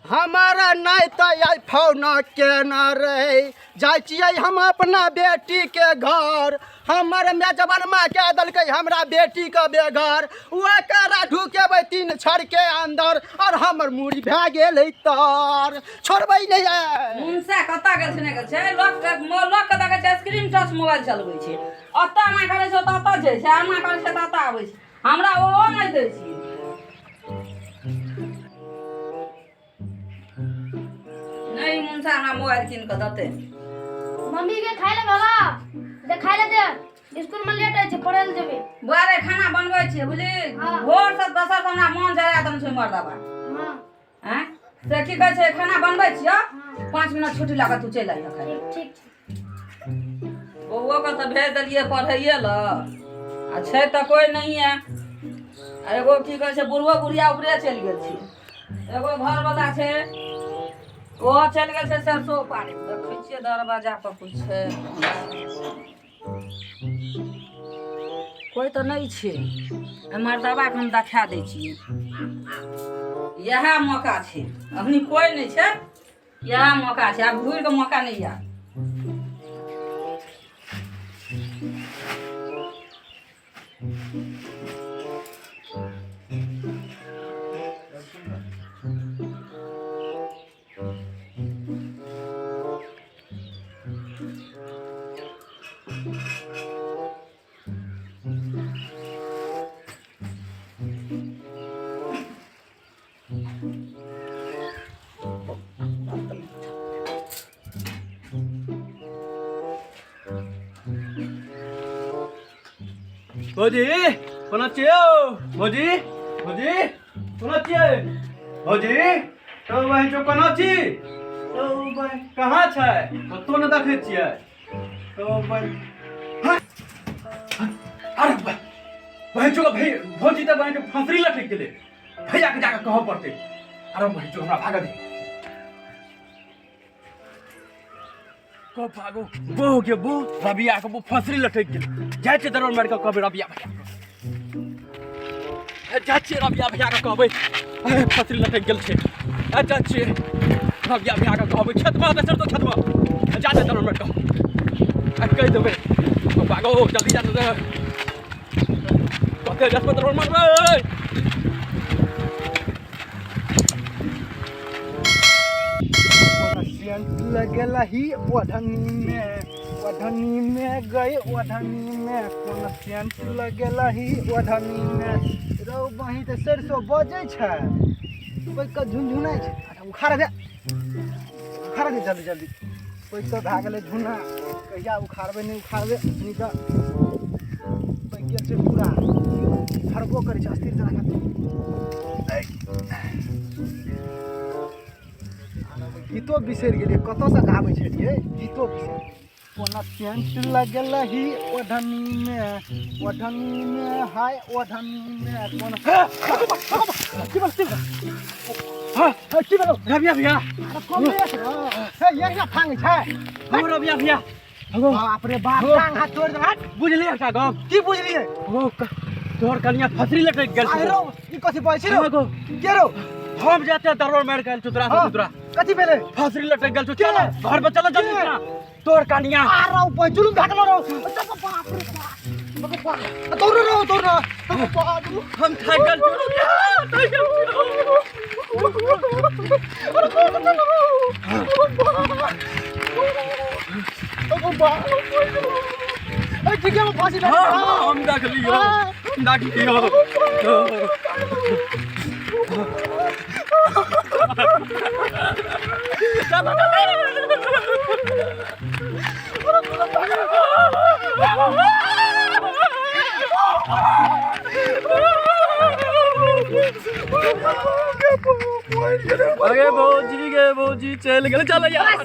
हमारा नहीं तो आई फोन केना रहे जाय छियै हम अपना बेटी के घर हमर मैं जवान माँ के दलकै हमरा बेटी के बेघर ओकरा ढुकेबै 3 छड़ के अंदर और हमर मुड़ी भए गेल तार छोड़बै नहीं मुनसा कता गेल छै ने गेल छै लोक के देखै छै स्क्रीन टच मोबाइल चलबै छै अत्ता ना करै छै तता छै से आना करै छै तता आबै छै हमरा ओ नहि दै छी नहीं मुनसा हमरा मोबाइल कीन के दते मम्मी के खाइ ले बाबा दे खाइ ले दे स्कूल में लेट है पढ़े ले जेबे बारे खाना बनबै छी बुझली हाँ। भोर से 10 हमरा मन जरा दम छै मर्दाबा हां हैं से की कहै छै खाना बनबै छियो हाँ। 5 मिनट छुट्टी लगा तू चल आई खाए ठीक बउआ के तो भेज देलिए पढ़ैए ल आ छै त कोई नहीं है एगो की कहै छै बुढ़वा बुढ़िया ऊपरे चल गेल छी एगो घर वाला छै ओ चल गेल छै सरसों पानी देखै छियै दरवाजा पर कुछ छै कोई तो नहीं छै मर्दबा के हम देखा दै छियै यह मौका छै अखनी कोई नहीं छै यह मौका छै आब घूर के मौका नहीं या भौजी कोना छियौ भौजी भौजी कोना छियै भौजी तो बहन जो कोना छी तो बहन कहाँ छै तो न देखै छियै तो बहन अरे बहन जो भाई भौजी तो बहन फंसरी लटक गेलै भैया के जाके कहऽ पड़तै अरे बहन जो हमरा भागऽ दे को भागो वो हो गया वो रबिया को वो फंसरी लटक गेल जाइ छै दरोड़ मार के कहबै रबिया भैया जाइ छै रबिया भैया के कहबै फंसरी लटक गेल छै जाइ छै रबिया भैया के कहबै खेतमा दे सर तो खेतमा जा छै दरोड़ मार के कहि देबै भागो जल्दी जा दे कते जस दरोड़ मारबै लगेला ही ओढ़नी में गई ओढ़नी में कोन सेंट लगेला ही ओढ़नी में रौ बही त सरसों बजै छै कोई क झुनझुनाइ छै अच्छा उखाड़ दे जल्दी जल्दी कोई तो भए गेलै झुना कहिया उखाड़बै नहीं उखाड़बै नहीं त कोई गेल छै पूरा फरबो करै छै अस्थिर जना गीतो बिसरि गेलियै कतऽसँ गाबै छलियै गीतो बिसरि कोना सेंट लगेला ही ओढ़नी में हाय ओढ़नी में कोना की बोलो रबिया भैया हे यही फांग छै हो रबिया भैया बाप रे बाप टांग हाथ तोड़ दे बुझलियै एकटा गप की बुझलियै ओ तोहर कनिया फसरी लटक गेल छै रो ई कथि कहै छी रो के रो हम जाते दरोड़ मार गेल चुतरा से चुतरा कथि भेलै फसरी लटक गेल छु चल घर पे चल जल्दी ना तोर कनिया आ रौ पहुँचलू भागलो रो बाप रे बाप दौड़ हम थक गेल ठीक है फांसी हम देख लियो अरे भौजी चल गेल चल यार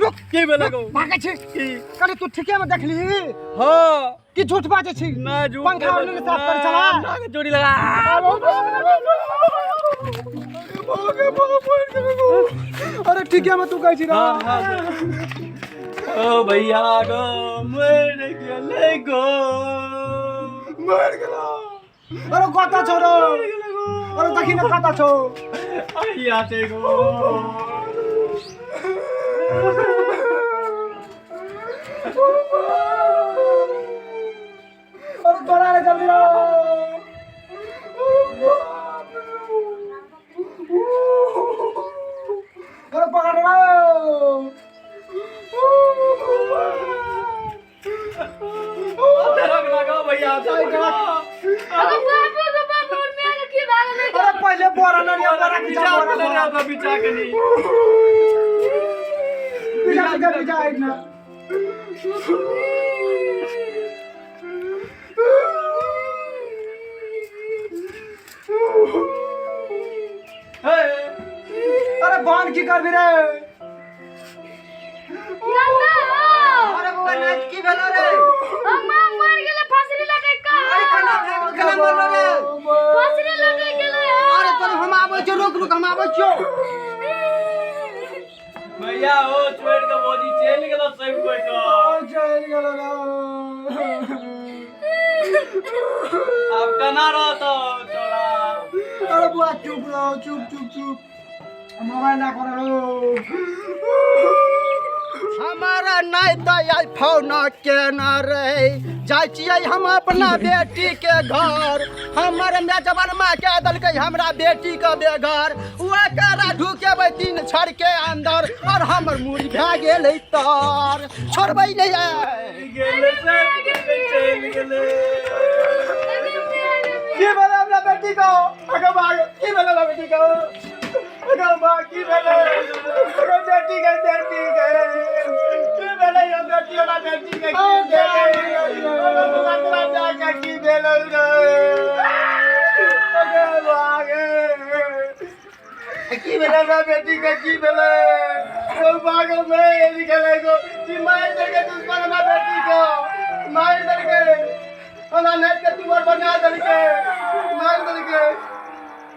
रुक की भेलै गो भागे छी कनी तू ठीके में देखली हां कि झूठ बाजे छी ना झूठ पंखा वाले के साथ कर चला ना जोड़ी लगा अरे ठीके में तू कहै छी रे ओ भैया गो मर गेलै गो अरे कता छोरो अरे देखी ना खाता छो आइया ते गो अरे तोरा रे जल्दी रो अरे पकड़ लो रख लगाओ भैया अरे बाबू को बाबू मेरे की भाग नहीं अरे पहले बोरा नरिया बोरा बिचा बोरा ले रहा था बिचा के नहीं बिचा ना अरे बांध की कर भी रे नन्ना अरे वो नाच की भेलो रे अम्मा मर गेले फांसी लगे का अरे कना मरलो रे फांसी लगे गेले अरे तोर हम आबै छो रुक हम आबै छो भैया ओ छोड़ के बोजी चल गेलो सब कोई का चल गेलो ना अब कना रहतो छोड़ा अरे बुआ चुप रहो चुप मोबाइल ना करो हमारा नहीं दयाल फोन के न रे जाय छियै हम अपना बेटी के घर हमर में जवान माँ के दलकै हमरा बेटी के बेघर उहे करा ढुकेबै तीन छड़ के अंदर और हमर मुड़ी भए गेलै तार छोड़बै नहीं गेले सब चल गेले की भेलै हमरा बेटी को आगे भाग की भेलै हमरा बेटी को आगे भाग की भेलै हमरा बेटी के की भेलै हमरा बेटी वाला बेटी के की भेलै की भेलै रे आगे भाग की भेलै हमरा बेटी के की भेलै ओ भाग में निकले गो की मार दे के दुश्मन हमरा बेटी को मार दे के हमरा नेट के तुमर बना दे के मार दे के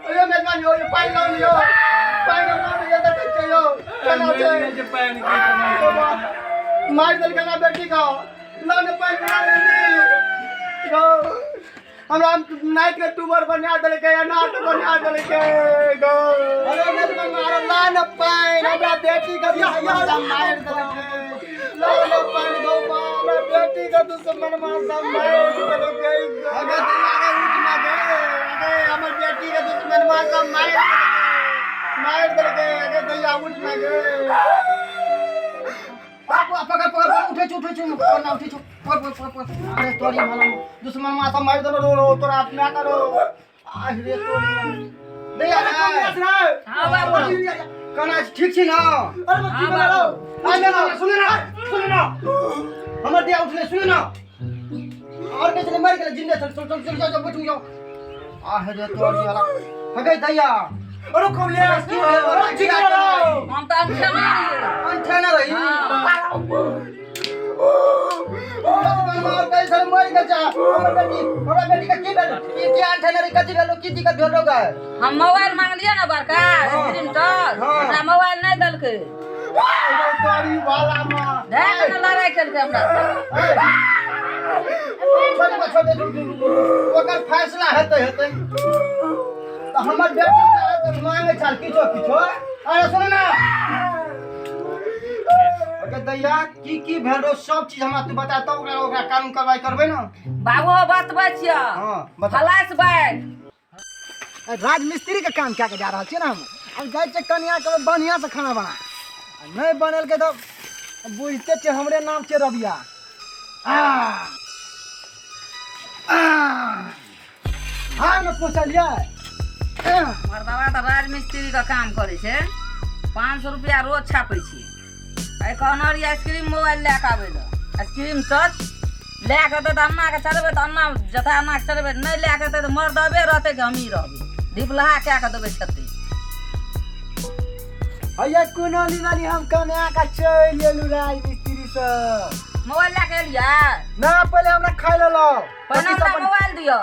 अरे मेहमान यो पाई लो लियो पाई लो ये तो चलो चलो जे पैन की मार दे के ना बेटी को लो ने पाई बना ले गो हमरा नाइट के टूबर बना दे के नाट बना दे के गो अरे मेहमान मारो ला न पाई हमरा बेटी का मार दे के ला न पाई गो हमरा बेटी का दुश्मन मार मार दे के अगर तुम्हारे उठ ना गए अरे हमर बेटी के दुश्मन मार दे के अरे दैया उठ ना गए पकड़ उठे छु ना उठे छु अरे तोरी माला दुश्मन माता मार दे रो तोरा अपना करो अरे तोरी दैया ना हां बाबू कना ठीक छी ना अरे मत की बोलो आ ना सुन ना हमर दिया उठले सुन ना और कैसे मर गेल जिंदा चल जाओ बैठ जाओ आ रे तोरी वाला हगे दैया अरे कमले की अरे ठीक है हम तो अच्छा मारी अच्छा ना रही और कैसे मर गया जा हमरा बेटी का की भेल की अंठा ना रे कथि भेलो की दिक्कत भेलो गा हम मोबाइल मांग लिया ना बड़का स्क्रीन टच हमरा मोबाइल नहीं दलके तोरी वाला मां देख ना लड़ाई करके हमरा छोटे ओकर फैसला हेतै तो हमर बेटी का मांगे छल किछो अरे सुन ना ओके दैया की भेलो सब चीज हमरा तू बता तो ओकरा कानून कार्रवाई करबै ना बाबू बतबै छियै हां बता फ्लैश बैग राजमिस्त्री के काम क्या के जा रहल छी ना हम अब जाय छै कन्या के बढ़िया से खाना बना नहीं बनल के तो बुझते छै हमरे नाम छै रबिया हाँ न पूछलिए मर्दवा तो राजमिस्त्री का काम करे छे 500 रुपया रोज छापे छी आई कहनर आइसक्रीम मोबाइल लेके आबे ल आइसक्रीम टच लेके तो अन्ना के चलबे तो अन्ना जता अन्ना के चलबे नहीं लेके तो मर्दवे रहते कि हम ही रहबे ढिपलहा क्या के देबे छते भैया कोनोली वाली हम कन्या का चल लेलु राजमिस्त्री से मोबाइल लेके एलिया ना पहले हमरा खाइ लो पहले हमरा मोबाइल दियो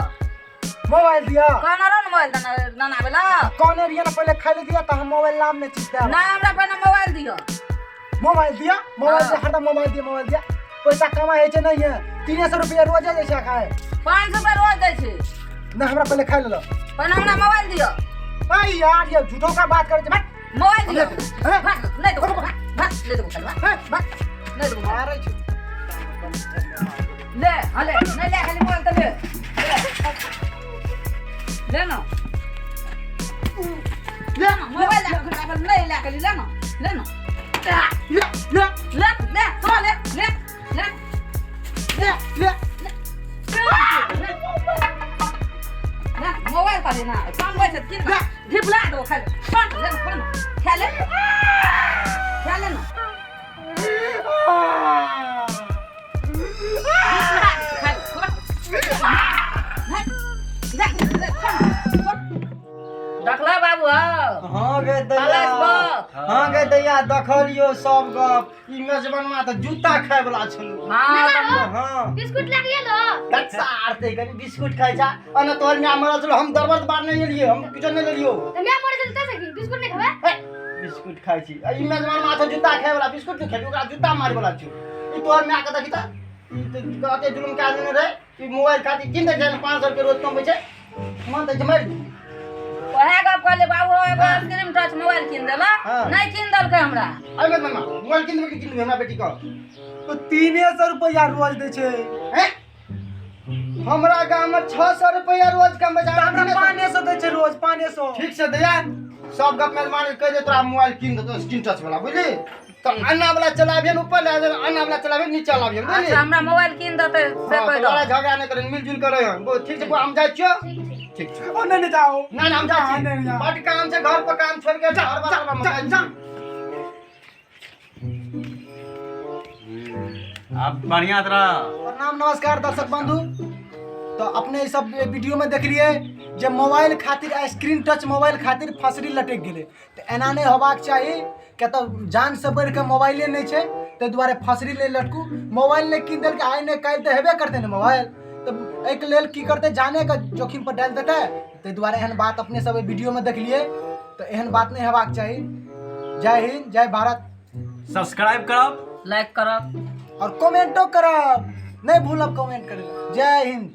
मोबाइल दिया कहनर मोबाइल दना बेला कौन एरिया ना पहले खाइ दिया तो हम मोबाइल नाम में चीज दे ना हमरा पहले मोबाइल दियो मोबाइल दिया हरदम मोबाइल दिया पैसा कमाई है नहीं है 300 रुपया रोज जैसे खाए 500 रुपया रोज दै छे ना हमरा पहले खाए लो पहले हमरा मोबाइल दियो भाई यार ये झूठों का बात करे भाई मोबाइल दियो हैं? भाग नहीं तो भाग ले दो खाली भाग नहीं तो मारे छी ले हले नहीं ले खाली मोबाइल तो ले ले ना मोबाइल नहीं ले खाली ले ना ले तो ले मोबाइल का लेना काम वैसे किन ढिबला दो खाली फोन खेले ना देखला बाबू हां गे दैया पलाश बाप। हां गे दैया देखलियो सब गप ई मेजबानमा त जूता खाय वाला छलु हाँ हां बिस्कुट लागिए लो कच्चा आरते कनी बिस्कुट खाइ जा अन तोर में मरल छल हम दरबार बार नहीं लिए हम किछो नहीं लेलियो तो मैं मरे चलता से बिस्कुट नहीं खावे बिस्कुट खाइ छी ई मेजबानमा त जूता खाय वाला बिस्कुट के खेबी ओकरा जूता मारे वाला छु ई तोर में आके देखी त ई त कहते जुलुम के आदमी रे ई मोबाइल खाती किन दे 500 रुपया रोज कम छै मन त जमर ओहे गप कहले बाबू एगो आइसक्रीम टच मोबाइल किन देला हाँ। नहीं किन देलकै हमरा आई मेजबानमा मोबाइल किन देबे कि किन हमरा बेटी को तो 300 रुपया रोज दे छे हैं हमरा गांव में 600 रुपया रोज कम बजा हमरा 500 दे छे रोज 500 ठीक से दया सब गप मेजबान कह दे तोरा मोबाइल किन दे तो स्क्रीन टच वाला बुझली तो अन्ना वाला चलाबियन ऊपर ले अन्ना वाला चलाबियन नीचे चलाबियन बुझली अच्छा हमरा मोबाइल किन देतै से कह दो लड़ाई झगड़ा नहीं करे मिलजुल करे वो ठीक से हम जाय छियो ठीक छै ओ नहीं जाओ ना हम जाय छी नहीं जाओ। बड काम छै घर पर काम छोड़ के घर वाला मोबाइल आप बढ़िया तरह प्रणाम नमस्कार दर्शक बंधु तो अपने ई सब वीडियो में देख लिए जब मोबाइल खातिर स्क्रीन टच मोबाइल खातिर फसरी लटक गेले तो एना नहीं होबाक चाहिए क्या तो जान से बढ़ के मोबाइले नहीं छे ते दुआरे फसरी ले लटकू मोबाइल ने किन देल के आइ ने काल तो हेबे करते ने मोबाइल तो एक लेल की करते जाने का जोखिम पर डाल देते ते दुआरे एहन बात अपने सब वीडियो में देख लिए तो एहन बात नहीं हेबाक चाहिए। जय हिंद जय भारत सब्सक्राइब करब लाइक करब और कमेंटो करब नहीं भूलब कमेंट करे जय हिंद।